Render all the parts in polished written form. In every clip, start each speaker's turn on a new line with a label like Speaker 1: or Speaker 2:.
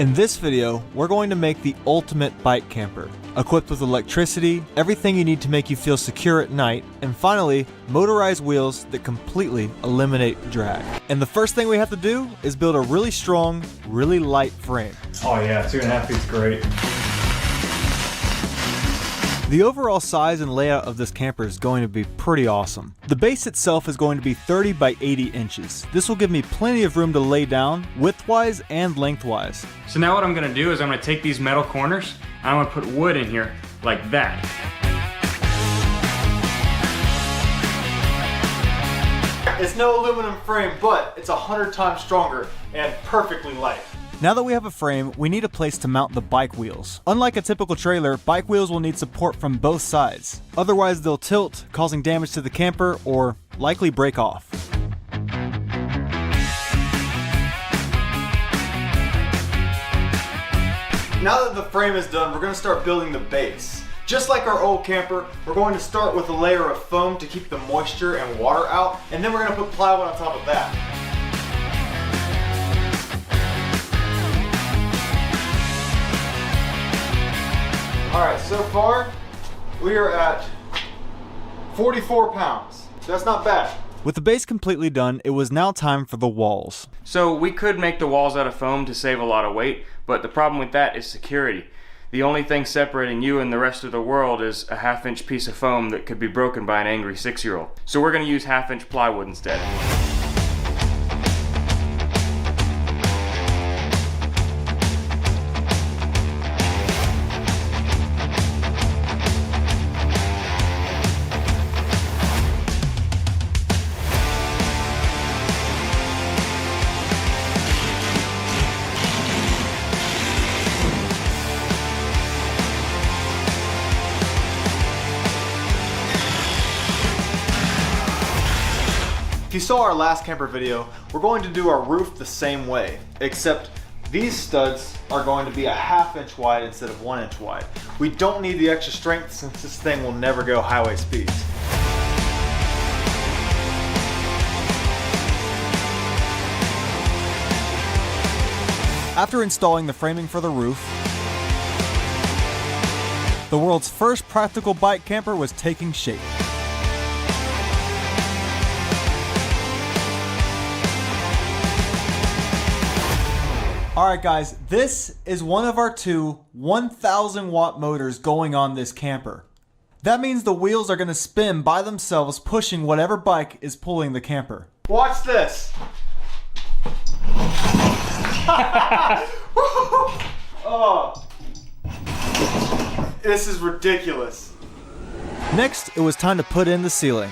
Speaker 1: In this video, we're going to make the ultimate bike camper, equipped with electricity, everything you need to make you feel secure at night, and finally, motorized wheels that completely eliminate drag. And the first thing we have to do is build a really strong, really light frame.
Speaker 2: Oh yeah, 2.5 feet's great.
Speaker 1: The overall size and layout of this camper is going to be pretty awesome. The base itself is going to be 30 by 80 inches. This will give me plenty of room to lay down, widthwise and lengthwise.
Speaker 2: So now what I'm gonna do is I'm gonna take these metal corners and I'm gonna put wood in here like that.
Speaker 1: It's no aluminum frame, but it's 100 times stronger and perfectly light. Now that we have a frame, we need a place to mount the bike wheels. Unlike a typical trailer, bike wheels will need support from both sides. Otherwise, they'll tilt, causing damage to the camper or likely break off. Now that the frame is done, we're going to start building the base. Just like our old camper, we're going to start with a layer of foam to keep the moisture and water out, and then we're going to put plywood on top of that. Alright, so far we are at 44 pounds. That's not bad. With the base completely done, it was now time for the walls.
Speaker 2: So we could make the walls out of foam to save a lot of weight, but the problem with that is security. The only thing separating you and the rest of the world is a 1/2 inch piece of foam that could be broken by an angry 6-year-old. So we're going to use 1/2 inch plywood instead.
Speaker 1: If you saw our last camper video, we're going to do our roof the same way, except these studs are going to be a 1/2 inch wide instead of 1 inch wide. We don't need the extra strength since this thing will never go highway speeds. After installing the framing for the roof, the world's first practical bike camper was taking shape. Alright guys, this is one of our two 1000 watt motors going on this camper. That means the wheels are going to spin by themselves, pushing whatever bike is pulling the camper. Watch this! Oh, this is ridiculous. Next, it was time to put in the ceiling.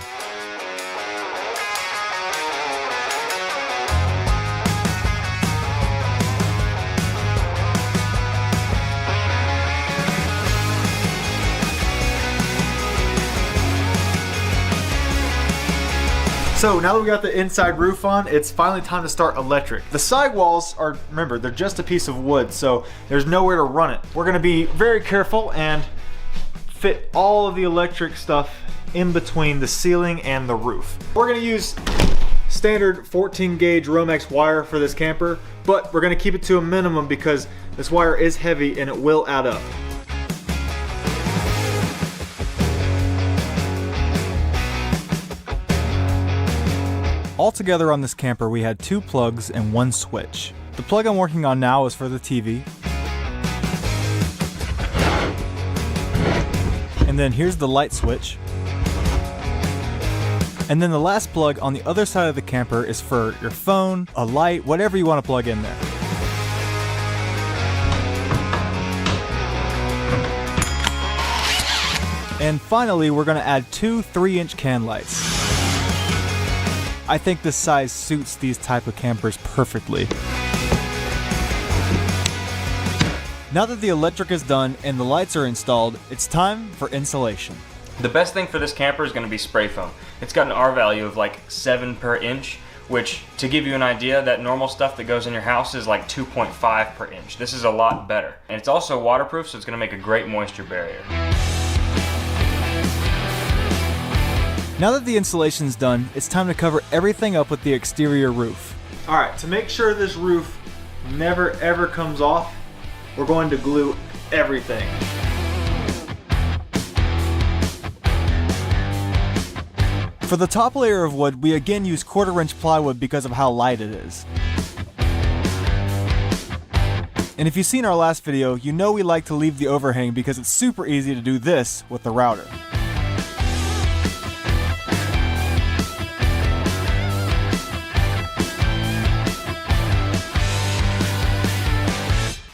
Speaker 1: So now that we got the inside roof on, it's finally time to start electric. The sidewalls are, remember, they're just a piece of wood, so there's nowhere to run it. We're gonna be very careful and fit all of the electric stuff in between the ceiling and the roof. We're gonna use standard 14 gauge Romex wire for this camper, but we're gonna keep it to a minimum because this wire is heavy and it will add up. Altogether on this camper, we had 2 plugs and 1 switch. The plug I'm working on now is for the TV. And then here's the light switch. And then the last plug on the other side of the camper is for your phone, a light, whatever you want to plug in there. And finally, we're going to add 2 3-inch can lights. I think this size suits these type of campers perfectly. Now that the electric is done and the lights are installed, it's time for insulation.
Speaker 2: The best thing for this camper is going to be spray foam. It's got an R value of like 7 per inch, which, to give you an idea, that normal stuff that goes in your house is like 2.5 per inch. This is a lot better. And it's also waterproof, so it's going to make a great moisture barrier.
Speaker 1: Now that the installation's done, it's time to cover everything up with the exterior roof. Alright, to make sure this roof never ever comes off, we're going to glue everything. For the top layer of wood, we again use 1/4-inch plywood because of how light it is. And if you've seen our last video, you know we like to leave the overhang because it's super easy to do this with the router.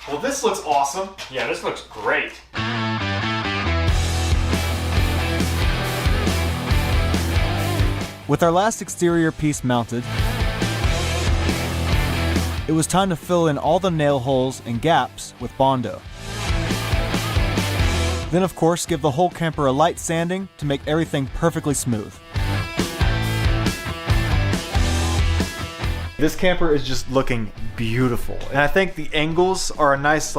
Speaker 1: Well, this looks awesome.
Speaker 2: Yeah, this looks great.
Speaker 1: With our last exterior piece mounted, it was time to fill in all the nail holes and gaps with Bondo. Then of course, give the whole camper a light sanding to make everything perfectly smooth. This camper is just looking beautiful. And I think the angles are a nice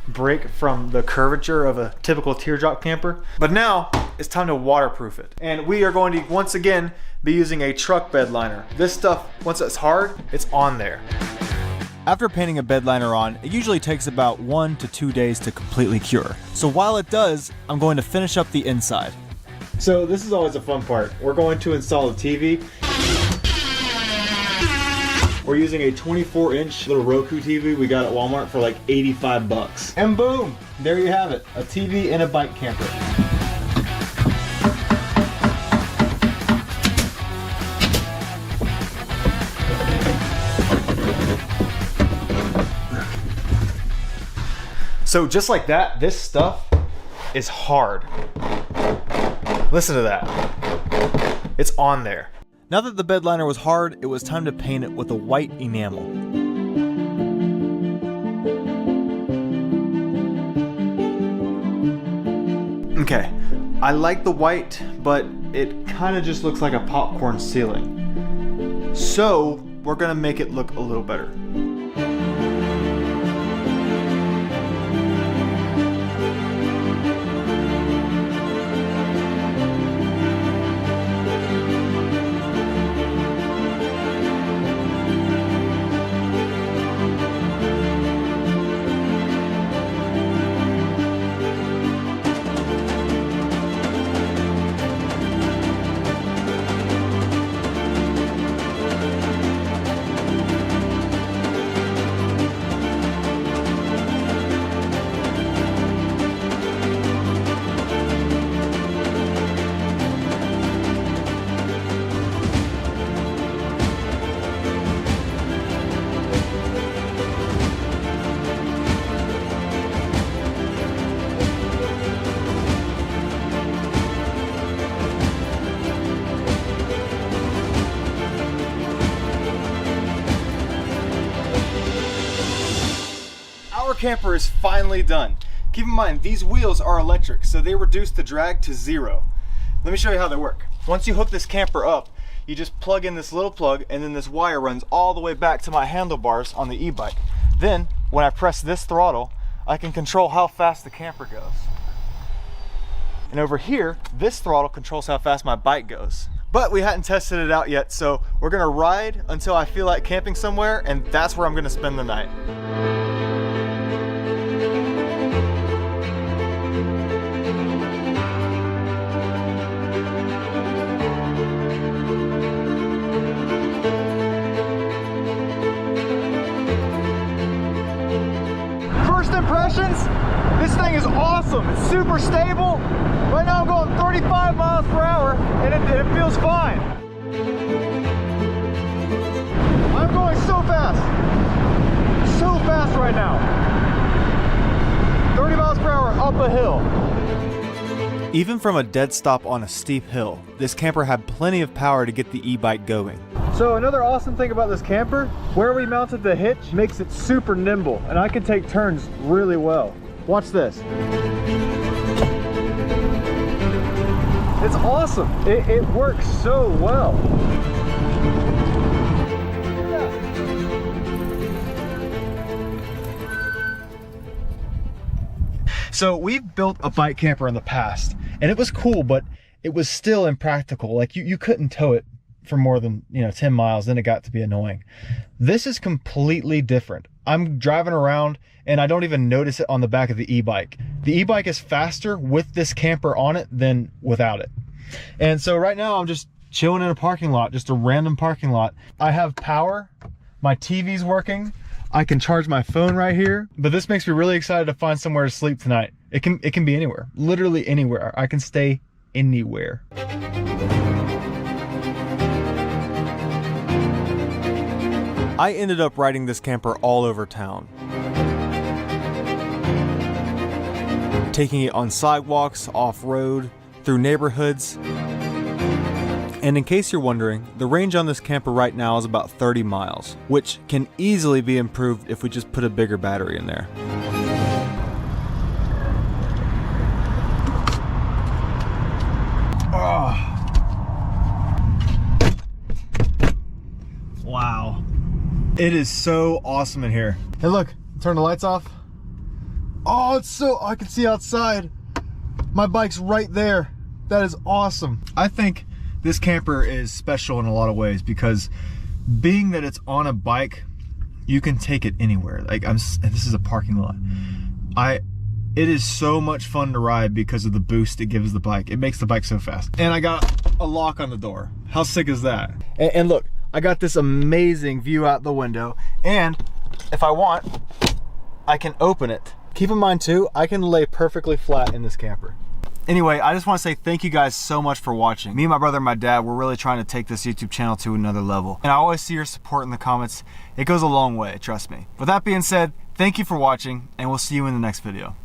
Speaker 1: break from the curvature of a typical teardrop camper. But now it's time to waterproof it. And we are going to once again be using a truck bed liner. This stuff, once it's hard, it's on there. After painting a bed liner on, it usually takes about 1 to 2 days to completely cure. So while it does, I'm going to finish up the inside. So this is always a fun part. We're going to install a TV. We're using a 24-inch little Roku TV we got at Walmart for like 85 bucks. And boom, there you have it, a TV in a bike camper. So just like that, this stuff is hard. Listen to that. It's on there. Now that the bed liner was hard, it was time to paint it with a white enamel. Okay, I like the white, but it kind of just looks like a popcorn ceiling. So we're gonna make it look a little better. Our camper is finally done. Keep in mind, these wheels are electric, so they reduce the drag to 0. Let me show you how they work. Once you hook this camper up, you just plug in this little plug, and then this wire runs all the way back to my handlebars on the e-bike. Then, when I press this throttle, I can control how fast the camper goes. And over here, this throttle controls how fast my bike goes. But we hadn't tested it out yet, so we're gonna ride until I feel like camping somewhere, and that's where I'm gonna spend the night. Impressions, this thing is awesome. It's super stable. Right now I'm going 35 miles per hour and it feels fine. I'm going so fast right now. 30 miles per hour up a hill. Even from a dead stop on a steep hill, this camper had plenty of power to get the e-bike going. So another awesome thing about this camper, where we mounted the hitch makes it super nimble, and I can take turns really well. Watch this. It's awesome. It works so well. So we've built a bike camper in the past, and it was cool, but it was still impractical. Like you couldn't tow it for more than 10 miles, then it got to be annoying. This is completely different. I'm driving around and I don't even notice it on the back of the e-bike. The e-bike is faster with this camper on it than without it. And so right now I'm just chilling in a parking lot, just a random parking lot. I have power, my TV's working, I can charge my phone right here, but this makes me really excited to find somewhere to sleep tonight. It can be anywhere, literally anywhere. I can stay anywhere. I ended up riding this camper all over town. Taking it on sidewalks, off-road, through neighborhoods. And in case you're wondering, the range on this camper right now is about 30 miles, which can easily be improved if we just put a bigger battery in there. Oh. Wow. It is so awesome in here. Hey look, turn the lights off. Oh, I can see outside. My bike's right there. That is awesome. I think this camper is special in a lot of ways because being that it's on a bike, you can take it anywhere. Like this is a parking lot. It is so much fun to ride because of the boost it gives the bike. It makes the bike so fast. And I got a lock on the door. How sick is that? And look, I got this amazing view out the window. And if I want, I can open it. Keep in mind too, I can lay perfectly flat in this camper. Anyway, I just want to say thank you guys so much for watching. Me and my brother and my dad, we're really trying to take this YouTube channel to another level. And I always see your support in the comments. It goes a long way, trust me. With that being said, thank you for watching, and we'll see you in the next video.